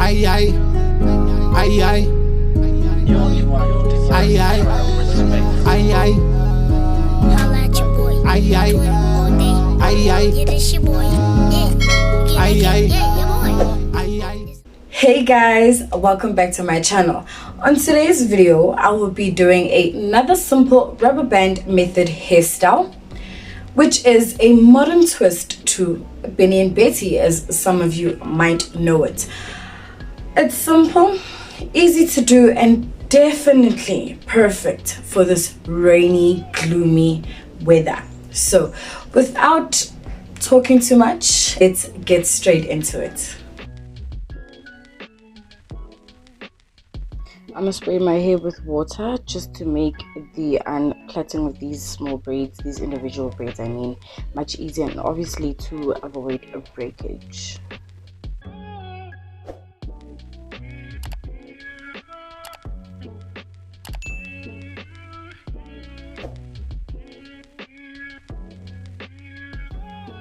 Aye aye, aye aye, You only want to deserve aye aye, respect. aye aye, Holla at your boy. aye aye, All day. aye aye, Yeah, this your boy. Yeah. aye aye, Yeah, your boy. aye aye. Hey guys, welcome back to my channel. On today's video I will be doing another simple rubber band method hairstyle, which is a modern twist to Benny and Betty, as some of you might know it. It's simple, easy to do, and definitely perfect for this rainy, gloomy weather. So without talking too much, let's get straight into it. I'm gonna spray my hair with water just to make the unplaiting of these small braids, these individual braids I mean, much easier, and obviously to avoid a breakage.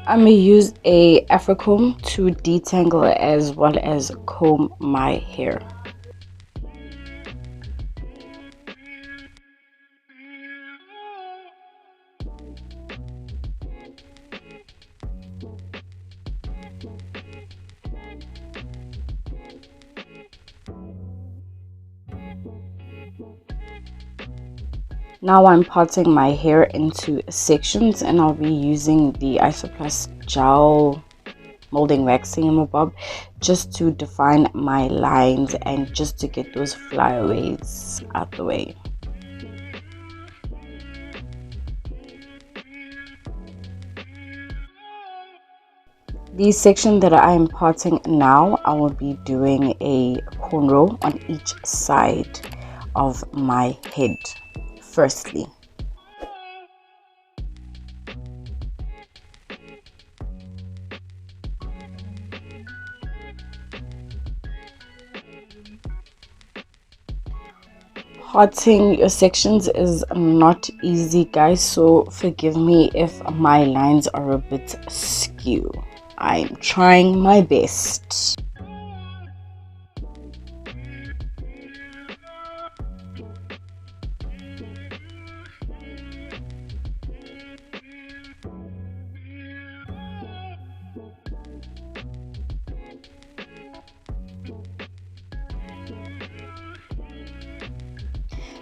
I'm gonna use a Afro comb to detangle as well as comb my hair. Now I'm parting my hair into sections, and I'll be using the Isoplus gel molding waxing bob just to define my lines and just to get those flyaways out the way. The section that I'm parting now, I will be doing a cornrow on each side of my head. Firstly, parting your sections is not easy, guys, so forgive me if my lines are a bit skew. I'm trying my best.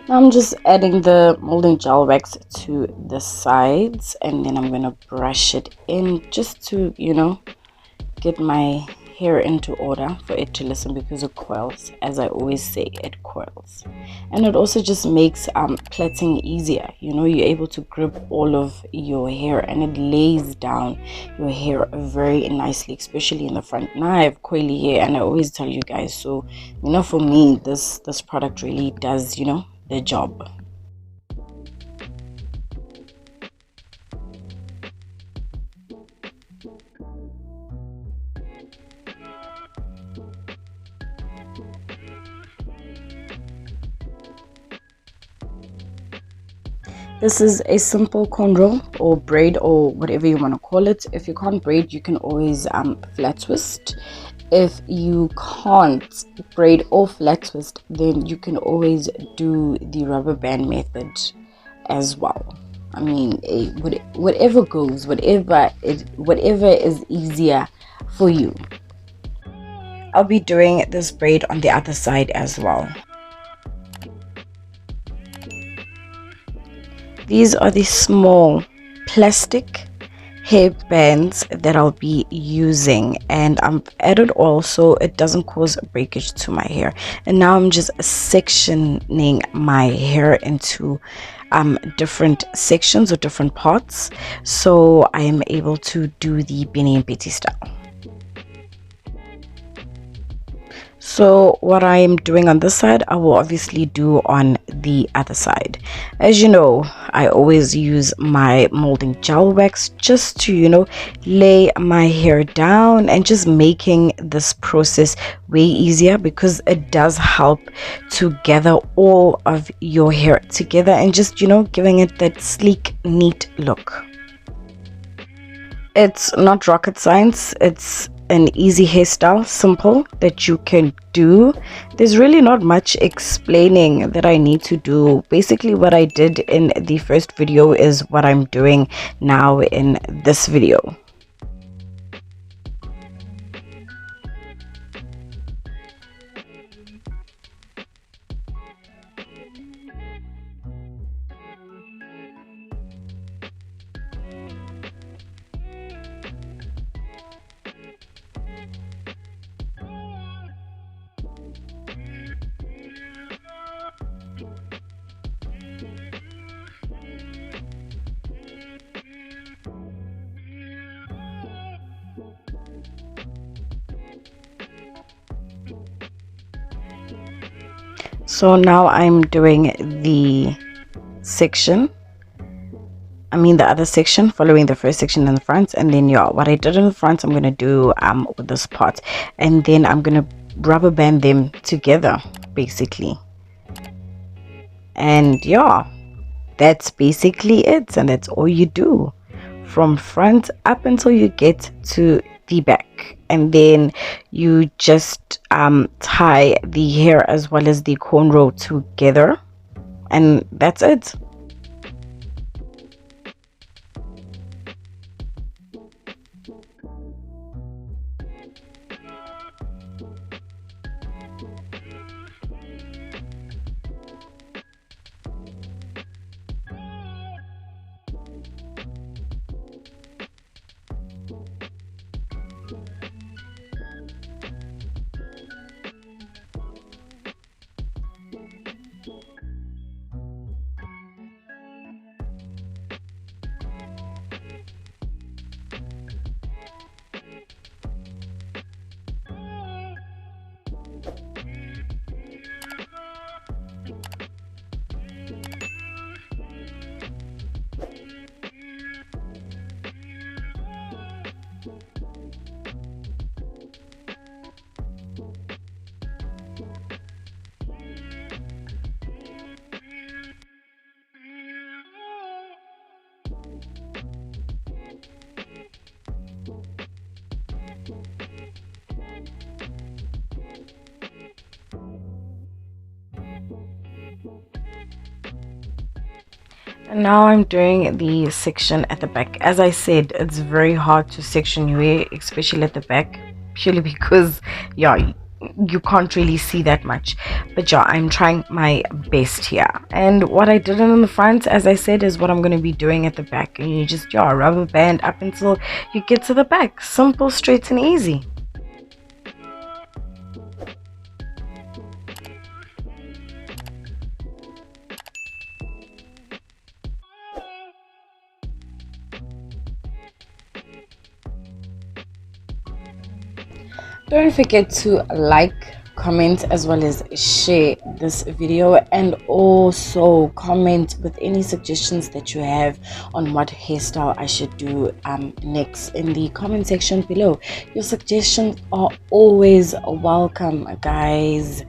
Now I'm just adding the molding gel wax to the sides, and then I'm going to brush it in just to, you know, get my hair into order for it to listen, because it coils. As I always say, it coils. And it also just makes plaiting easier. You know, you're able to grip all of your hair and it lays down your hair very nicely, especially in the front. Now I have coily hair, and I always tell you guys, so you know, for me this product really does, you know, the job. This is a simple cornrow or braid or whatever you want to call it. If you can't braid, you can always flat twist. If you can't braid or flat twist, then you can always do the rubber band method as well. I mean, whatever goes, whatever is easier for you. I'll be doing this braid on the other side as well. These are the small plastic hairbands that I'll be using, and I'm added oil so it doesn't cause breakage to my hair. And now I'm just sectioning my hair into different sections or different parts, so I am able to do the Benny and Betty style. So what I am doing on this side, I will obviously do on the other side. As you know, I always use my molding gel wax just to, you know, lay my hair down, and just making this process way easier, because it does help to gather all of your hair together and just, you know, giving it that sleek, neat look. It's not rocket science. It's an easy hairstyle, simple, that you can do. There's really not much explaining that I need to do. Basically what I did in the first video is what I'm doing now in this video. So now I'm doing the section, the other section, following the first section in the front, and then yeah, what I did in the front I'm gonna do with this part, and then I'm gonna rubber band them together basically. And yeah, that's basically it, and that's all you do from front up until you get to the back, and then you just tie the hair as well as the cornrow together, and that's it. And now I'm doing the section at the back. As I said, it's very hard to section your hair, especially at the back, purely because yeah, you can't really see that much. But yeah, I'm trying my best here. And what I did in the front, as I said, is what I'm going to be doing at the back. And you just rubber band up until you get to the back. Simple, straight and easy. Don't forget to like, comment, as well as share this video, and also comment with any suggestions that you have on what hairstyle I should do next in the comment section below. Your suggestions are always welcome, guys.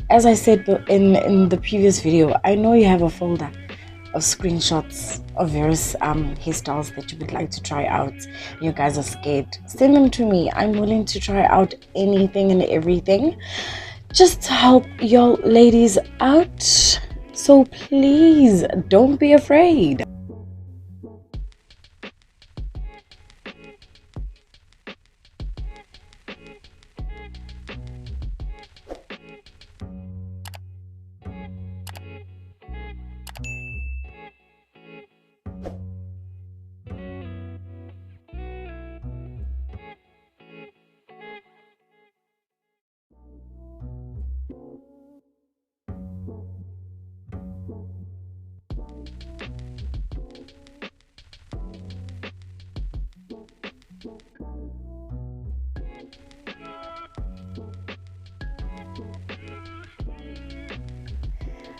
As I said in the previous video, I know you have a folder of screenshots of various hairstyles that you would like to try out. You guys are scared. Send them to me. I'm willing to try out anything and everything just to help your ladies out. So please don't be afraid.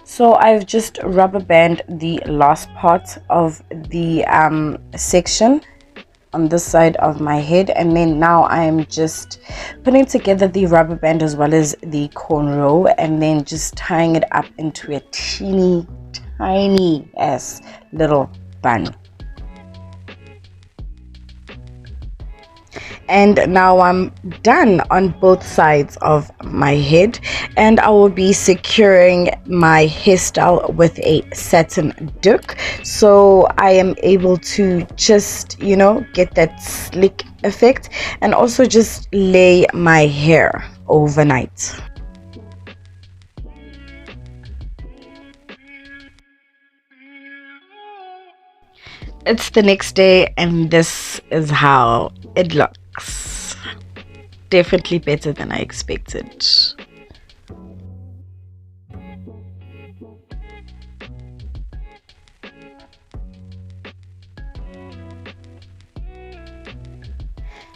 So I've just rubber band the last part of the section on this side of my head, and then now I'm just putting together the rubber band as well as the cornrow, and then just tying it up into a teeny tiny ass little bun. And now I'm done on both sides of my head, and I will be securing my hairstyle with a satin duck, so I am able to just, you know, get that slick effect and also just lay my hair overnight. It's the next day and this is how it looks. Definitely better than I expected.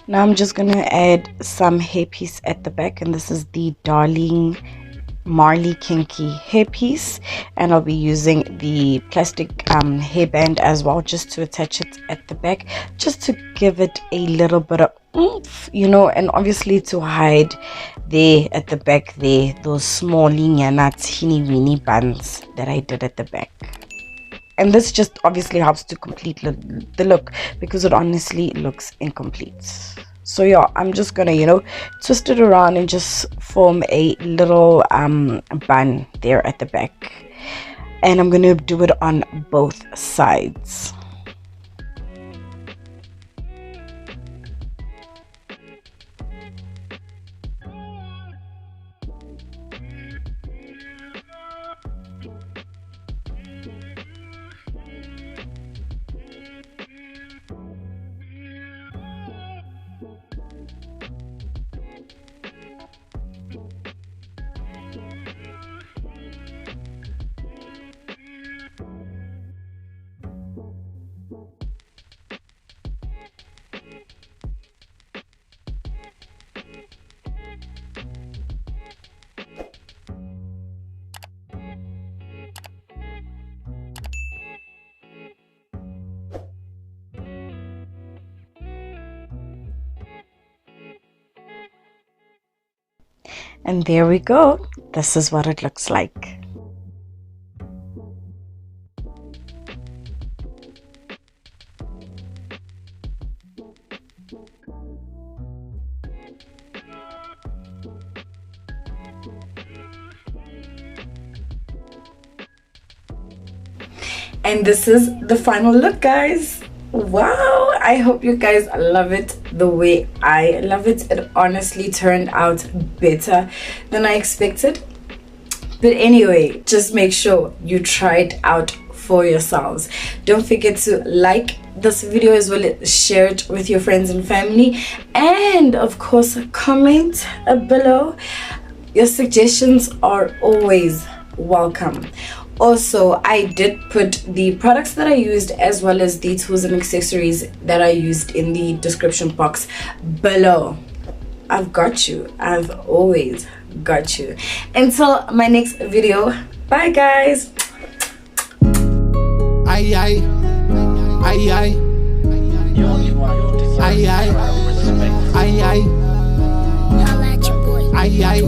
Now I'm just gonna add some hairpiece at the back, and this is the Darling Marley Kinky Hairpiece, and I'll be using the plastic hairband as well, just to attach it at the back, just to give it a little bit of oomph, you know, and obviously to hide there at the back there those small teeny weeny buns that I did at the back. And this just obviously helps to complete the look, because it honestly looks incomplete. So yeah, I'm just gonna, you know, twist it around and just form a little bun there at the back, and I'm gonna do it on both sides. And there we go. This is what it looks like. And this is the final look, guys. Wow, I hope you guys love it the way I love it. It honestly turned out better than I expected. But anyway, just make sure you try it out for yourselves. Don't forget to like this video as well as share it with your friends and family, and of course comment below. Your suggestions are always welcome. Also, I did put the products that I used as well as the tools and accessories that I used in the description box below. I've got you. I've always got you. Until my next video, bye guys. Aye, aye. Aye, aye. You only want your desire. Aye, aye. Respect. Aye, aye. Holla at your boy. Aye, aye.